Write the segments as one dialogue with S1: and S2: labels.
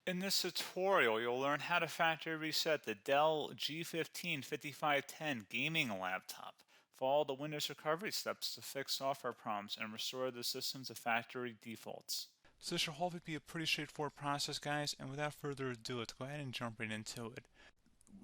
S1: In this tutorial, you'll learn how to factory reset the Dell G15 5510 gaming laptop. Follow the Windows recovery steps to fix software problems and restore the system to factory defaults. So this should hopefully be a pretty straightforward process, guys, and without further ado, let's go ahead and jump right into it.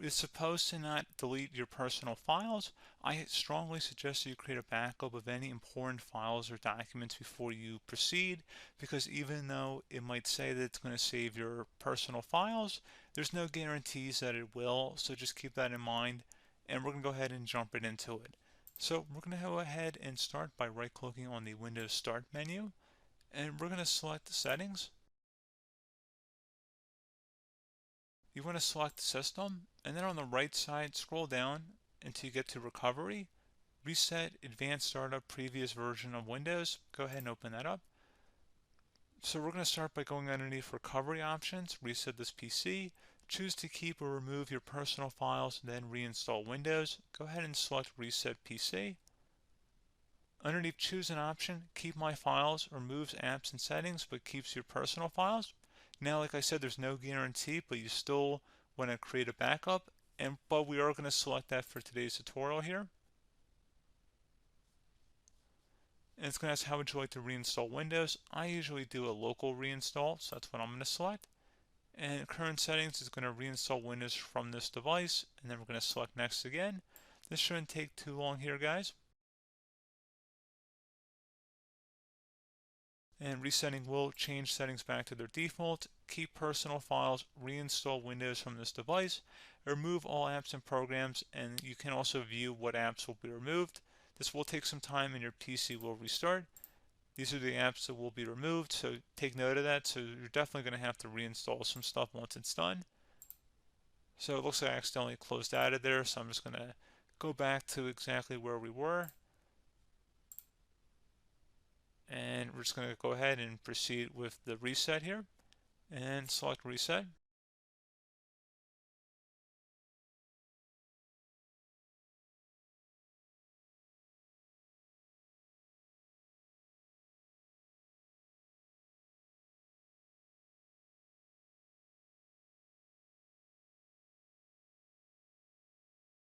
S1: It's supposed to not delete your personal files. I strongly suggest that you create a backup of any important files or documents before you proceed, because even though it might say that it's going to save your personal files, there's no guarantees that it will, so just keep that in mind, and we're going to go ahead and jump right into it. So we're going to go ahead and start by right-clicking on the Windows Start menu, and we're going to select Settings. You want to select System, and then on the right side, scroll down until you get to Recovery. Reset Advanced Startup Previous Version of Windows. Go ahead and open that up. So we're going to start by going underneath Recovery Options, reset this PC. Choose to keep or remove your personal files, then reinstall Windows. Go ahead and select Reset PC. Underneath Choose an option, Keep My Files removes apps and settings but keeps your personal files. Now, like I said, there's no guarantee, but you still want to create a backup, but we are going to select that for today's tutorial here. And it's going to ask how would you like to reinstall Windows. I usually do a local reinstall, so that's what I'm going to select. And current settings is going to reinstall Windows from this device, and then we're going to select next again. This shouldn't take too long here, guys. And resetting will change settings back to their default, keep personal files, reinstall Windows from this device, remove all apps and programs, and you can also view what apps will be removed. This will take some time and your PC will restart. These are the apps that will be removed, so take note of that. So you're definitely going to have to reinstall some stuff once it's done. So it looks like I accidentally closed out of there, so I'm just going to go back to exactly where we were. And we're just going to go ahead and proceed with the reset here and select reset.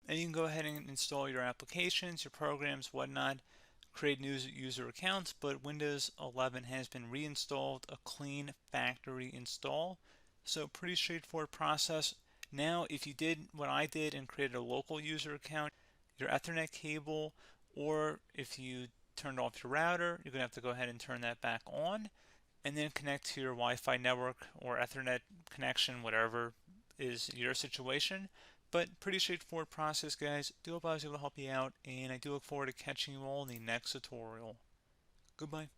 S1: And you can go ahead and install your applications, your programs, whatnot, create new user accounts, but Windows 11 has been reinstalled, a clean factory install. So pretty straightforward process. Now, if you did what I did and created a local user account, your Ethernet cable, or if you turned off your router, you're going to have to go ahead and turn that back on, and then connect to your Wi-Fi network or Ethernet connection, whatever is your situation. But pretty straightforward process, guys. Do hope I was able to help you out, and I do look forward to catching you all in the next tutorial. Goodbye.